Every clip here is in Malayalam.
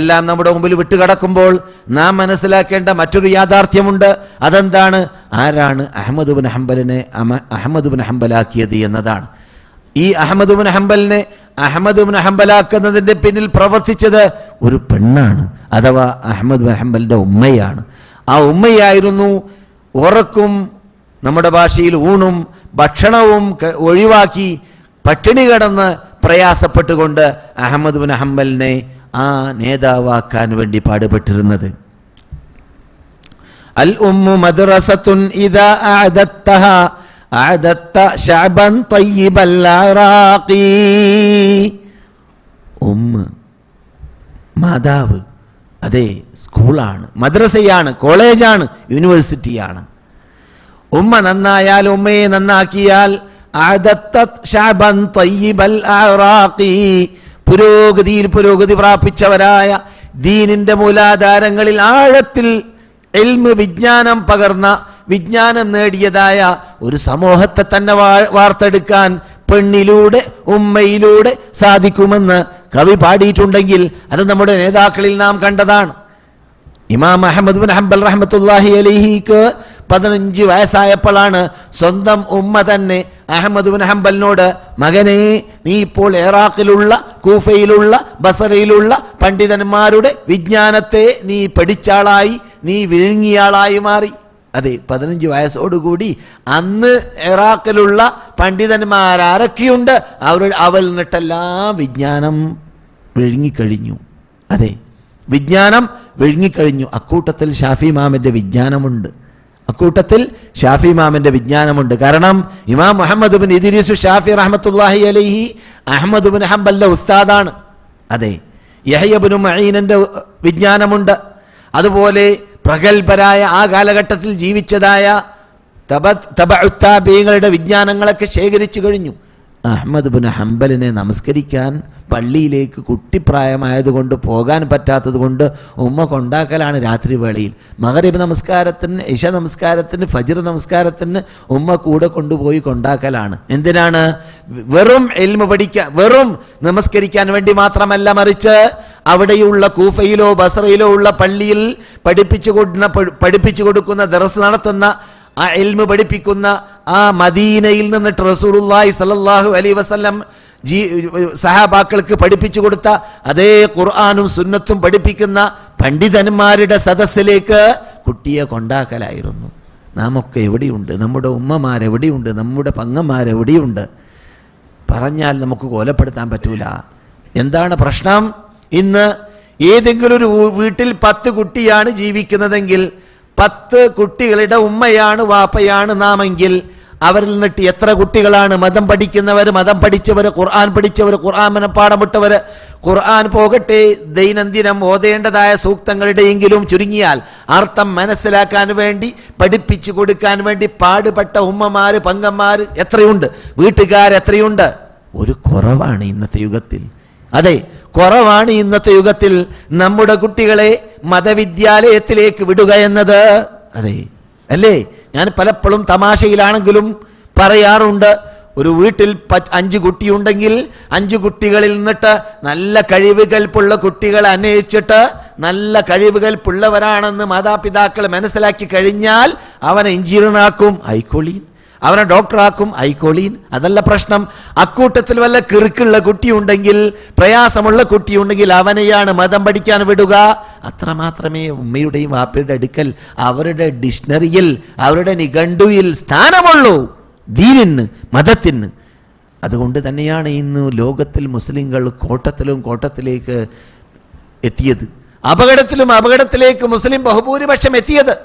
എല്ലാം നമ്മുടെ മുമ്പിൽ വിട്ടുകിടക്കുമ്പോൾ നാം മനസ്സിലാക്കേണ്ട മറ്റൊരു യാഥാർത്ഥ്യമുണ്ട്. അതെന്താണ്? ആരാണ് അഹ്മദ് ബിൻ ഹംബലാക്കിയത് എന്നതാണ്. ഈ അഹ്മദ് ബിൻ ഹംബലാക്കുന്നതിന്റെ പിന്നിൽ പ്രവർത്തിച്ചത് ഒരു പെണ്ണാണ്, അഥവാ അഹ്മദ് ബിൻ ഹംബലിന്റെ ഉമ്മയാണ്. ആ ഉമ്മയായിരുന്നു ഉറക്കും നമ്മുടെ ഭാഷയിൽ ഊണും ഭക്ഷണവും ഒഴിവാക്കി പട്ടിണി കിടന്ന് പ്രയാസപ്പെട്ടുകൊണ്ട് അഹ്മദ് ബിൻ ഹംബലിനെ ആ നേതാവാക്കാൻ വേണ്ടി പാടുപെട്ടിരുന്നത്. അൽ ഉമ്മു മദ്റസത്തുൻ ഇദാ അഅദത്തഹാ അഅദത്ത ശഅബൻ തയ്യിബൽ അറാഖി. മാതാവ് അതെ സ്കൂളാണ്, മദ്രസയാണ്, കോളേജാണ്, യൂണിവേഴ്സിറ്റിയാണ്. ഉമ്മ നന്നായാൽ, ഉമ്മയെ നന്നാക്കിയാൽ അഅദത്ത ശഅബൻ തയ്യിബൽ അറാഖി, പുരോഗതി പ്രാപിച്ചവരായ ദീനിന്റെ മൂലാധാരങ്ങളിൽ ആഴത്തിൽ ഇൽമ് വിജ്ഞാനം പകർന്ന, വിജ്ഞാനം നേടിയതായ ഒരു സമൂഹത്തെ തന്നെ വാർത്തെടുക്കാൻ പെണ്ണിലൂടെ, ഉമ്മയിലൂടെ സാധിക്കുമെന്ന് കവി പാടിയിട്ടുണ്ടെങ്കിൽ അത് നമ്മുടെ നേതാക്കളിൽ നാം കണ്ടതാണ്. ഇമാം അഹ്മദ് ബിൻ ഹംബൽ റഹ്മത്തുള്ളാഹി അലൈഹിക്ക് 15 വയസ്സായപ്പോഴാണ് സ്വന്തം ഉമ്മ തന്നെ അഹ്മദ് ബിൻ ഹംബലിനോട്, മകനെ, നീ ഇപ്പോൾ ഇറാഖിലുള്ള, കൂഫയിലുള്ള, ബസറയിലുള്ള പണ്ഡിതന്മാരുടെ വിജ്ഞാനത്തെ നീ പഠിച്ചാളായി, നീ വിഴുങ്ങിയാളായി മാറി. അതെ, 15 വയസ്സോടുകൂടി അന്ന് ഇറാഖിലുള്ള പണ്ഡിതന്മാരാരൊക്കെയുണ്ട് അവരിൽ നിന്നിട്ടെല്ലാം വിജ്ഞാനം വിഴുങ്ങിക്കഴിഞ്ഞു. അതെ, വിജ്ഞാനം വിഴുങ്ങിക്കഴിഞ്ഞു. അക്കൂട്ടത്തിൽ ഷാഫി ഇമാമിന്റെ വിജ്ഞാനമുണ്ട്. കാരണം ഇമാം മുഹമ്മദ് ബിൻ ഇദ്രീസ് ഷാഫി റഹ്മത്തുള്ളാഹി അലൈഹി അഹ്മദ് ബിൻ ഹംബലിന്റെ ഉസ്താദാണ്. അതെ, യഹ്യ ഇബ്നു മഈനിന്റെ വിജ്ഞാനമുണ്ട്. അതുപോലെ പ്രഗത്ഭരായ ആ കാലഘട്ടത്തിൽ ജീവിച്ചതായ തബഉത്താബീങ്ങളുടെ വിജ്ഞാനങ്ങളൊക്കെ ശേഖരിച്ചു കഴിഞ്ഞു. അഹ്മദ് ബിൻ ഹംബലിനെ നമസ്കരിക്കാൻ പള്ളിയിലേക്ക് കുട്ടിപ്രായമായതുകൊണ്ട് പോകാൻ പറ്റാത്തത് കൊണ്ട് ഉമ്മ കൊണ്ടാക്കലാണ്. രാത്രി വേളയിൽ മഗ്രിബ് നമസ്കാരത്തിന്, ഇശ നമസ്കാരത്തിന്, ഫജ്ർ നമസ്കാരത്തിന് ഉമ്മ കൂടെ കൊണ്ടുപോയി കൊണ്ടാക്കലാണ്. എന്തിനാണ്? വെറും ഇൽമു പഠിക്കാൻ, വെറും നമസ്കരിക്കാൻ വേണ്ടി മാത്രമല്ല, മറിച്ച് അവിടെയുള്ള കൂഫയിലോ ബസറയിലോ ഉള്ള പള്ളിയിൽ പഠിപ്പിച്ചു കൊടുക്കുന്ന ദർസ് നടത്തുന്ന, ആ ഇൽമു പഠിപ്പിക്കുന്ന ആ മദീനയിൽ നിന്നിട്ട് റസൂലുള്ളാഹി സ്വല്ലല്ലാഹു അലൈഹി വസല്ലം സഹാബാക്കൾക്ക് പഠിപ്പിച്ചു കൊടുത്ത അതേ ഖുർആനും സുന്നത്തും പഠിപ്പിക്കുന്ന പണ്ഡിതന്മാരുടെ സദസ്സിലേക്ക് കുട്ടിയെ കൊണ്ടാക്കലായിരുന്നു. നാം ഒക്കെ എവിടെയുണ്ട്? നമ്മുടെ ഉമ്മമാരെവിടെയുണ്ട്? നമ്മുടെ പങ്ങന്മാരെവിടെയുണ്ട്? പറഞ്ഞാൽ നമുക്ക് കൊലപ്പെടുത്താൻ പറ്റൂല. എന്താണ് പ്രശ്നം? ഇന്ന് ഏതെങ്കിലും ഒരു വീട്ടിൽ 10 കുട്ടിയാണ് ജീവിക്കുന്നതെങ്കിൽ 10 കുട്ടികളുടെ ഉമ്മയാണ്, വാപ്പയാണ് നാമെങ്കിൽ അവരിൽ നിന്നിട്ട് എത്ര കുട്ടികളാണ് മതം പഠിക്കുന്നവർ, മതം പഠിച്ചവർ, ഖുർആൻ പഠിച്ചവർ, ഖുർആൻ മനപ്പാഠം വിട്ടവർ, ഖുർആൻ പോകട്ടെ ദൈനംദിനം ഓതേണ്ടതായ സൂക്തങ്ങളുടെയെങ്കിലും ചുരുങ്ങിയാൽ അർത്ഥം മനസ്സിലാക്കാൻ വേണ്ടി പഠിപ്പിച്ചു കൊടുക്കാൻ വേണ്ടി പാടുപെട്ട ഉമ്മമാര്, പങ്കന്മാര് എത്രയുണ്ട്? വീട്ടുകാരെത്രയുണ്ട്? ഒരു കുറവാണ് ഇന്നത്തെ യുഗത്തിൽ. അതെ, കുറവാണ് ഇന്നത്തെ യുഗത്തിൽ നമ്മുടെ കുട്ടികളെ മതവിദ്യാലയത്തിലേക്ക് വിടുക എന്നത്. അതെ അല്ലേ? ഞാൻ പലപ്പോഴും തമാശയിലാണെങ്കിലും പറയാറുണ്ട്, ഒരു വീട്ടിൽ 5 കുട്ടിയുണ്ടെങ്കിൽ 5 കുട്ടികളിൽ നിന്നിട്ട് നല്ല കഴിവുകൾപ്പുള്ള കുട്ടികളെ അന്വേഷിച്ചിട്ട് നല്ല കഴിവുകൾപ്പുള്ളവരാണെന്ന് മാതാപിതാക്കൾ മനസ്സിലാക്കി കഴിഞ്ഞാൽ അവനെ എഞ്ചിനീയറാക്കും, ആയിക്കോളീൻ. അവനെ ഡോക്ടറാക്കും, ആയിക്കോളീൻ. അതല്ല പ്രശ്നം. അക്കൂട്ടത്തിൽ വല്ല കിറുക്കുള്ള കുട്ടിയുണ്ടെങ്കിൽ, പ്രയാസമുള്ള കുട്ടിയുണ്ടെങ്കിൽ അവനെയാണ് മതം പഠിക്കാൻ വിടുക. അത്രമാത്രമേ ഉമ്മയുടെയും വാപ്പയുടെ അടുക്കൽ അവരുടെ ഡിക്ഷണറിയിൽ, അവരുടെ നിഘണ്ടുവിൽ സ്ഥാനമുള്ളൂ ദീനിന്, മതത്തിന്. അതുകൊണ്ട് തന്നെയാണ് ഇന്ന് ലോകത്തിൽ മുസ്ലിങ്ങൾ കോട്ടത്തിലേക്ക് എത്തിയത്. അപകടത്തിലേക്ക് മുസ്ലിം ബഹുഭൂരിപക്ഷം എത്തിയത്.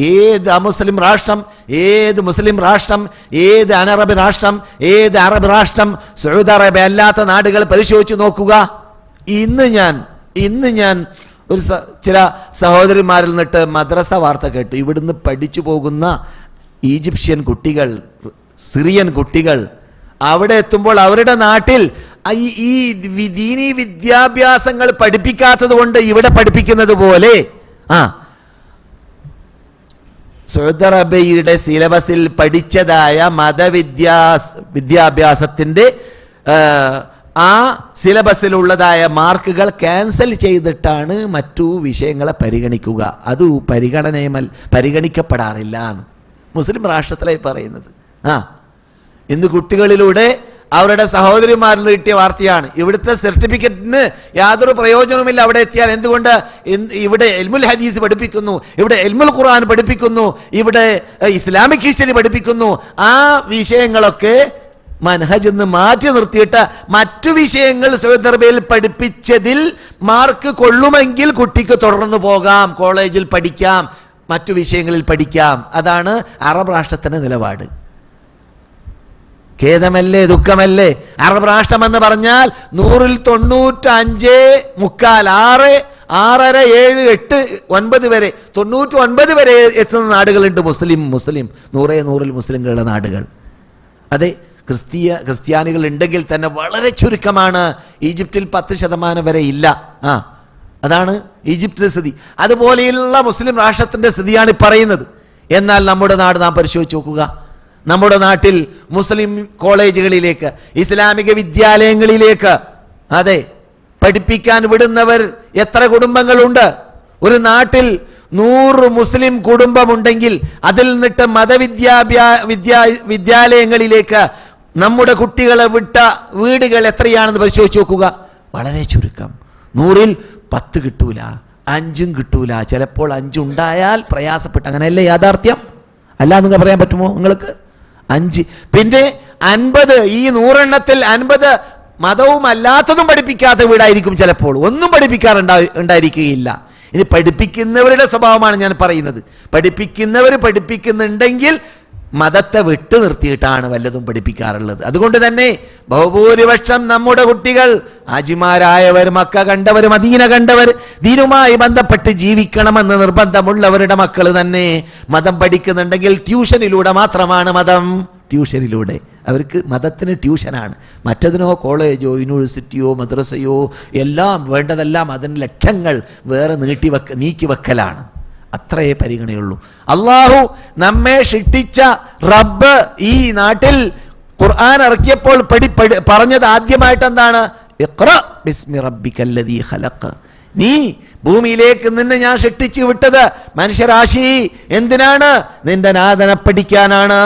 ഏത് അമുസ്ലിം രാഷ്ട്രം, ഏത് മുസ്ലിം രാഷ്ട്രം, ഏത് അനറബ് രാഷ്ട്രം, ഏത് അറബ് രാഷ്ട്രം, സൗദി അറേബ്യ അല്ലാത്ത നാടുകൾ പരിശോധിച്ച് നോക്കുക. ഇന്ന് ഞാൻ ചില സഹോദരിമാരിൽ നിന്നിട്ട് മദ്രസ വാർത്ത കേട്ടു. ഇവിടുന്ന് പഠിച്ചു പോകുന്ന ഈജിപ്ഷ്യൻ കുട്ടികൾ, സിറിയൻ കുട്ടികൾ അവിടെ എത്തുമ്പോൾ അവരുടെ നാട്ടിൽ ഈ ദീനീ വിദ്യാഭ്യാസങ്ങൾ പഠിപ്പിക്കാത്തത് കൊണ്ട് ഇവിടെ പഠിപ്പിക്കുന്നത് പോലെ സൗദി അറേബ്യയുടെ സിലബസിൽ പഠിച്ചതായ വിദ്യാഭ്യാസത്തിൻ്റെ ആ സിലബസിലുള്ളതായ മാർക്കുകൾ ക്യാൻസൽ ചെയ്തിട്ടാണ് മറ്റു വിഷയങ്ങളെ പരിഗണിക്കുക. അത് പരിഗണിക്കപ്പെടാറില്ല എന്ന് മുസ്ലിം രാഷ്ട്രത്തിലായി പറയുന്നത്. ഇന്ന് കുട്ടികളിലൂടെ അവരുടെ സഹോദരിമാരിൽ കിട്ടിയ വാർത്തയാണ്. ഇവിടുത്തെ സർട്ടിഫിക്കറ്റിന് യാതൊരു പ്രയോജനവുമില്ല അവിടെ എത്തിയാൽ. എന്തുകൊണ്ട്? ഇവിടെ ഇൽമുൽ ഹദീസ് പഠിപ്പിക്കുന്നു, ഇവിടെ ഇൽമുൽ ഖുർആൻ പഠിപ്പിക്കുന്നു, ഇവിടെ ഇസ്ലാമിക് ഹിസ്റ്ററി പഠിപ്പിക്കുന്നു. ആ വിഷയങ്ങളൊക്കെ മനഹജ് എന്ന് മാറ്റി നിർത്തിയിട്ട് മറ്റു വിഷയങ്ങൾ സൗദി പഠിപ്പിച്ചതിൽ മാർക്ക് കൊള്ളുമെങ്കിൽ കുട്ടിക്ക് തുടർന്ന് പോകാം, കോളേജിൽ പഠിക്കാം, മറ്റു വിഷയങ്ങളിൽ പഠിക്കാം. അതാണ് അറബ് രാഷ്ട്രത്തിന്റെ നിലപാട്. ഖേദമല്ലേ, ദുഃഖമല്ലേ? അറബ് രാഷ്ട്രം എന്ന് പറഞ്ഞാൽ 100ൽ 95.4, 6, 7, 8, 9 വരെ 99 വരെ എത്തുന്ന നാടുകളുണ്ട്. മുസ്ലിം 100ൽ മുസ്ലിങ്ങളുടെ നാടുകൾ. അതെ, ക്രിസ്ത്യാനികൾ ഉണ്ടെങ്കിൽ തന്നെ വളരെ ചുരുക്കമാണ്. ഈജിപ്തിൽ 10% വരെ ഇല്ല. അതാണ് ഈജിപ്തിലെ സ്ഥിതി. അതുപോലെയുള്ള മുസ്ലിം രാഷ്ട്രത്തിന്റെ സ്ഥിതിയാണ് പറയുന്നത്. എന്നാൽ നമ്മുടെ നാട് നാം പരിശോധിച്ച് നോക്കുക. നമ്മുടെ നാട്ടിൽ മുസ്ലിം കോളേജുകളിലേക്ക്, ഇസ്ലാമിക വിദ്യാലയങ്ങളിലേക്ക് അതെ പഠിപ്പിക്കാൻ വിടുന്നവർ എത്ര കുടുംബങ്ങളുണ്ട്? ഒരു നാട്ടിൽ 100 മുസ്ലിം കുടുംബമുണ്ടെങ്കിൽ അതിൽ നിന്നിട്ട് വിദ്യാലയങ്ങളിലേക്ക് നമ്മുടെ കുട്ടികളെ വിട്ട വീടുകൾ എത്രയാണെന്ന് പരിശോധിച്ച് നോക്കുക. വളരെ ചുരുക്കം. 100ൽ 10 കിട്ടൂല, 5 കിട്ടൂല. ചിലപ്പോൾ 5 ഉണ്ടായാൽ പ്രയാസപ്പെട്ട്. അങ്ങനെയല്ലേ യാഥാർത്ഥ്യം? അല്ല, നിങ്ങൾ പറയാൻ പറ്റുമോ നിങ്ങൾക്ക്? 5. പിന്നെ 50, ഈ 100 എണ്ണത്തിൽ 50 മതവും അല്ലാത്തതും പഠിപ്പിക്കാത്ത വീടായിരിക്കും. ചിലപ്പോൾ ഒന്നും പഠിപ്പിക്കാറുണ്ടായിരിക്കുകയില്ല. ഇനി പഠിപ്പിക്കുന്നവരുടെ സ്വഭാവമാണ് ഞാൻ പറയുന്നത്. പഠിപ്പിക്കുന്നവർ പഠിപ്പിക്കുന്നുണ്ടെങ്കിൽ മതത്തെ വിട്ടു നിർത്തിയിട്ടാണ് വല്ലതും പഠിപ്പിക്കാറുള്ളത്. അതുകൊണ്ട് തന്നെ ബഹുഭൂരിപക്ഷം നമ്മുടെ കുട്ടികൾ ഹാജിമാരായവർ, മക്ക കണ്ടവർ, മദീന കണ്ടവർ, ദീനുമായി ബന്ധപ്പെട്ട് ജീവിക്കണമെന്ന് നിർബന്ധമുള്ളവരുടെ മക്കൾ തന്നെ മതം പഠിക്കുന്നുണ്ടെങ്കിൽ ട്യൂഷനിലൂടെ മാത്രമാണ്. മതം ട്യൂഷനിലൂടെ. അവർക്ക് മതത്തിന് ട്യൂഷനാണ്. മറ്റതിനോ കോളേജോ യൂണിവേഴ്സിറ്റിയോ മദ്രസയോ എല്ലാം വേണ്ടതെല്ലാം അതിന് ലക്ഷങ്ങൾ വേറെ നീക്കിവെക്കലാണ്. അത്രയേ പരിഗണയുള്ളൂ. അള്ളാഹു നമ്മെ സൃഷ്ടിച്ച റബ്ബ് ഈ നാട്ടിൽ ഖുർആൻ ഇറക്കിയപ്പോൾ പറഞ്ഞത് ആദ്യമായിട്ട് എന്താണ്? ഇഖ്റ ബിസ്മി റബ്ബിക്കല്ലദീ ഖലഖ്. നീ ഭൂമിയിലേക്ക് നിന്നെ ഞാൻ സൃഷ്ടിച്ചു വിട്ടത് മനുഷ്യരാശി എന്തിനാണ്? നിന്റെ നാഥനെ പഠിക്കാനാണ്,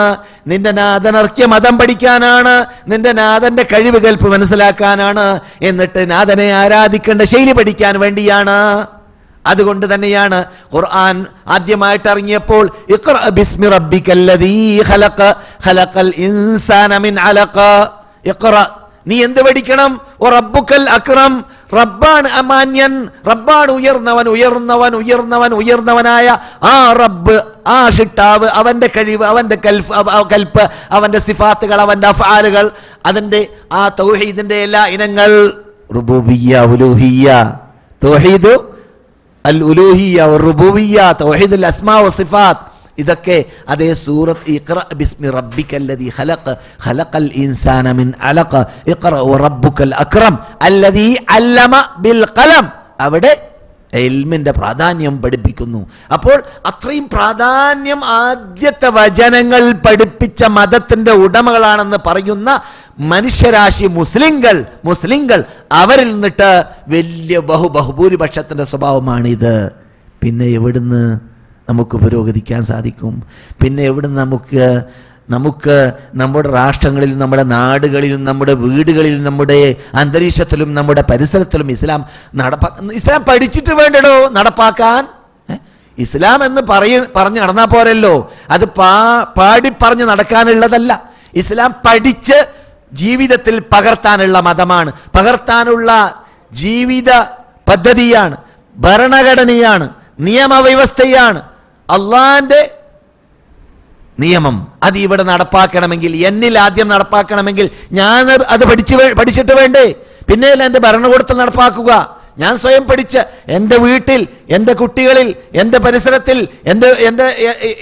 നിന്റെ നാഥൻ ഇറക്കിയ മതം പഠിക്കാനാണ്, നിന്റെ നാഥന്റെ കഴിവുകൾ മനസ്സിലാക്കാനാണ്, എന്നിട്ട് നാഥനെ ആരാധിക്കേണ്ട ശൈലി പഠിക്കാൻ വേണ്ടിയാണ്. അതുകൊണ്ട് തന്നെയാണ് ഖുർആൻ ആദ്യമായിട്ട് ഇറങ്ങിയപ്പോൾ ഇഖ്റ ബിസ്മി റബ്ബിക്കല്ലദീ ഖലഖ് ഖലഖൽ ഇൻസാന മിൻ അലഖ. ഇഖ്റ, നീ എന്ത് പഠിക്കണം? റബ്ബുക്കൽ അക്രം, റബ്ബാണ് അമാന്യൻ, റബ്ബാണ് ഉയർന്നവനായ ആ റബ്ബ്, ആ ഷിട്ടാവ്, അവന്റെ കഴിവ്, അവന്റെ കൽപ്പ്, അവന്റെ സിഫാത്തുകൾ, അവന്റെ അഫ്ആലുകൾ, അതിന്റെ ആ തൗഹീദിന്റെ എല്ലാ ഇനങ്ങൾ, റുബൂബിയ്യ, ഉലൂഹിയ്യ, തൗഹീദ് അൽ ഉലൂഹിയ്യ റുബൂബിയ്യ, തൗഹീദുൽ അസ്മാ വസിഫാത്ത്, ഇതൊക്കെ അതേ സൂറത്ത് ഇഖ്റ ബിസ്മി റബ്ബിക്കല്ലദീ ഖലഖ് ഖലഖൽ ഇൻസാന മിൻ അലഖ ഇഖ്റ വറബ്ബുക്കൽ അക്രം അല്ലദീ അല്ലമ ബിൽ ഖലം. അവിടെ ഇൽമിന്റെ പ്രാധാന്യം പഠിപ്പിക്കുന്നു. അപ്പോൾ അത്രയും പ്രാധാന്യം ആദ്യത്തെ വചനങ്ങൾ പഠിപ്പിച്ച മതത്തിന്റെ ഉടമകളാണെന്ന് പറയുന്ന മനുഷ്യരാശി മുസ്ലിങ്ങൾ അവരിൽ നിന്നിട്ട് വലിയ ബഹുഭൂരിപക്ഷത്തിന്റെ സ്വഭാവമാണിത്. പിന്നെ എവിടുന്ന് നമുക്ക് പുരോഗതിക്കാൻ സാധിക്കും? പിന്നെ എവിടുന്ന് നമുക്ക് നമ്മുടെ രാഷ്ട്രങ്ങളിലും നമ്മുടെ നാടുകളിലും നമ്മുടെ വീടുകളിലും നമ്മുടെ അന്തരീക്ഷത്തിലും നമ്മുടെ പരിസരത്തിലും ഇസ്ലാം പഠിച്ചിട്ട് വേണ്ടടോ നടപ്പാക്കാൻ. ഇസ്ലാം എന്ന് പറഞ്ഞ് നടന്നാൽ പോരല്ലോ. അത് പാടി പറഞ്ഞ് നടക്കാനുള്ളതല്ല. ഇസ്ലാം പഠിച്ച് ജീവിതത്തിൽ പകർത്താനുള്ള മതമാണ്, പകർത്താനുള്ള ജീവിത പദ്ധതിയാണ്, ഭരണഘടനയാണ്, നിയമവ്യവസ്ഥയാണ്. അള്ളാന്റെ നിയമം അത് ഇവിടെ നടപ്പാക്കണമെങ്കിൽ, എന്നിൽ ആദ്യം നടപ്പാക്കണമെങ്കിൽ ഞാൻ അത് പഠിച്ചിട്ട് വേണ്ടേ? പിന്നെയല്ല എൻ്റെ ഭരണകൂടത്തിൽ നടപ്പാക്കുക. ഞാൻ സ്വയം പഠിച്ച് എൻ്റെ വീട്ടിൽ, എൻ്റെ കുട്ടികളിൽ, എൻ്റെ പരിസരത്തിൽ,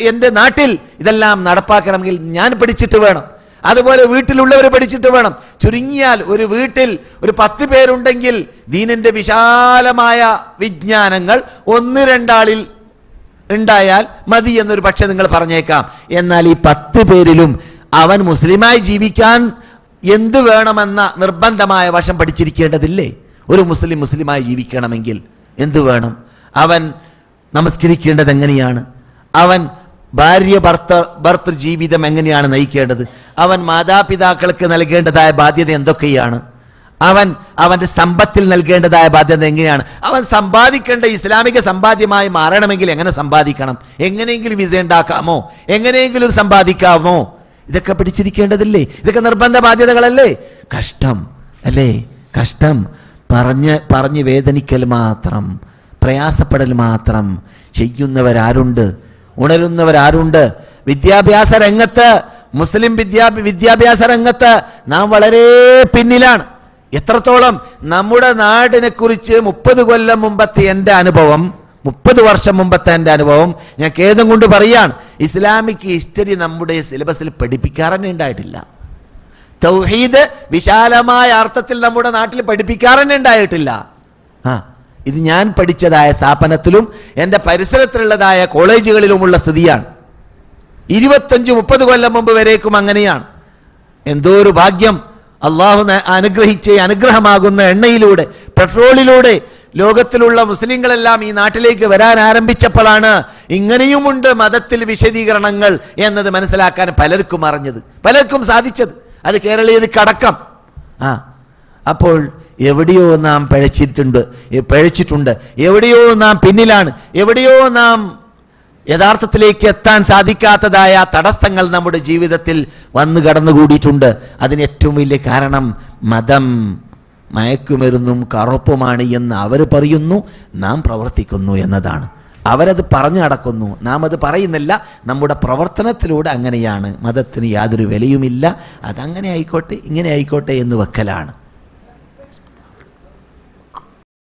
എൻ്റെ നാട്ടിൽ ഇതെല്ലാം നടപ്പാക്കണമെങ്കിൽ ഞാൻ പഠിച്ചിട്ട് വേണം. അതുപോലെ വീട്ടിലുള്ളവർ പഠിച്ചിട്ട് വേണം. ചുരുങ്ങിയാൽ ഒരു വീട്ടിൽ ഒരു 10 പേരുണ്ടെങ്കിൽ ദീനിന്റെ വിശാലമായ വിജ്ഞാനങ്ങൾ 1-2 ആളിൽ ഉണ്ടായാൽ മതി എന്നൊരു പക്ഷേ നിങ്ങൾ പറഞ്ഞേക്കാം. എന്നാൽ ഈ 10 പേരിലും അവൻ മുസ്ലിമായി ജീവിക്കാൻ എന്ത് വേണമെന്ന നിർബന്ധമായ വശം പഠിച്ചിരിക്കേണ്ടതില്ലേ? ഒരു മുസ്ലിമായി ജീവിക്കണമെങ്കിൽ എന്ത് വേണം? അവൻ നമസ്കരിക്കേണ്ടത് എങ്ങനെയാണ്? അവൻ ഭാര്യ ഭർത്തൃ ജീവിതം എങ്ങനെയാണ് നയിക്കേണ്ടത്? അവൻ മാതാപിതാക്കൾക്ക് നൽകേണ്ടതായ ബാധ്യത എന്തൊക്കെയാണ്? അവൻ്റെ സമ്പത്തിൽ നൽകേണ്ടതായ ബാധ്യത എങ്ങനെയാണ്? അവൻ സമ്പാദിക്കേണ്ട ഇസ്ലാമിക സമ്പാദ്യമായി മാറണമെങ്കിൽ എങ്ങനെ സമ്പാദിക്കണം? എങ്ങനെയെങ്കിലും വിസ ഉണ്ടാക്കാമോ? എങ്ങനെയെങ്കിലും സമ്പാദിക്കാമോ? ഇതൊക്കെ പഠിച്ചിരിക്കേണ്ടതില്ലേ? ഇതൊക്കെ നിർബന്ധ ബാധ്യതകളല്ലേ? കഷ്ടം അല്ലേ? കഷ്ടം. പറഞ്ഞ് വേദനിക്കൽ മാത്രം, പ്രയാസപ്പെടൽ മാത്രം ചെയ്യുന്നവരാരുണ്ട്? ഉണരുന്നവരാരുണ്ട്? വിദ്യാഭ്യാസ രംഗത്ത്, മുസ്ലിം വിദ്യാഭ്യാസ രംഗത്ത് നാം വളരെ പിന്നിലാണ്. എത്രത്തോളം? നമ്മുടെ നാടിനെ കുറിച്ച് 30 കൊല്ലം മുമ്പത്തെ എൻ്റെ അനുഭവം, 30 വർഷം മുമ്പത്തെ എൻ്റെ അനുഭവം ഞാൻ ഖേദം കൊണ്ട് പറയാണ്, ഇസ്ലാമിക് ഹിസ്റ്ററി നമ്മുടെ സിലബസിൽ പഠിപ്പിക്കാറന്നെ ഉണ്ടായിട്ടില്ല. തൗഹീദ് വിശാലമായ അർത്ഥത്തിൽ നമ്മുടെ നാട്ടിൽ പഠിപ്പിക്കാറന്നെ ഉണ്ടായിട്ടില്ല. ഇത് ഞാൻ പഠിച്ചതായ സ്ഥാപനത്തിലും എൻ്റെ പരിസരത്തിലുള്ളതായ കോളേജുകളിലുമുള്ള സ്ഥിതിയാണ്. 25-30 കൊല്ലം മുമ്പ് വരേക്കും അങ്ങനെയാണ്. എന്തോ ഒരു ഭാഗ്യം! അള്ളാഹു അനുഗ്രഹിച്ച് അനുഗ്രഹമാകുന്ന എണ്ണയിലൂടെ, പെട്രോളിലൂടെ ലോകത്തിലുള്ള മുസ്ലിങ്ങളെല്ലാം ഈ നാട്ടിലേക്ക് വരാൻ ആരംഭിച്ചപ്പോഴാണ് ഇങ്ങനെയുമുണ്ട് മതത്തിൽ വിശദീകരണങ്ങൾ എന്നത് മനസ്സിലാക്കാൻ പലർക്കും അറിഞ്ഞത്, പലർക്കും സാധിച്ചത്. അത് കേരളീയർക്കടക്കം. അപ്പോൾ എവിടെയോ നാം പിഴച്ചിട്ടുണ്ട്, എവിടെയോ നാം പിന്നിലാണ്, എവിടെയോ നാം യഥാർത്ഥത്തിലേക്ക് എത്താൻ സാധിക്കാത്തതായ തടസ്സങ്ങൾ നമ്മുടെ ജീവിതത്തിൽ വന്നു കടന്നുകൂടിയിട്ടുണ്ട്. അതിന് ഏറ്റവും വലിയ കാരണം മതം മയക്കുമരുന്നും കറുപ്പുമാണ് എന്ന് അവർ പറയുന്നു, നാം പ്രവർത്തിക്കുന്നു എന്നതാണ്. അവരത് പറഞ്ഞു നടക്കുന്നു, നാം അത് പറയുന്നില്ല. നമ്മുടെ പ്രവർത്തനത്തിലൂടെ അങ്ങനെയാണ്. മതത്തിന് യാതൊരു വിലയുമില്ല, അതങ്ങനെ ആയിക്കോട്ടെ ഇങ്ങനെ ആയിക്കോട്ടെ എന്ന് വെക്കലാണ്.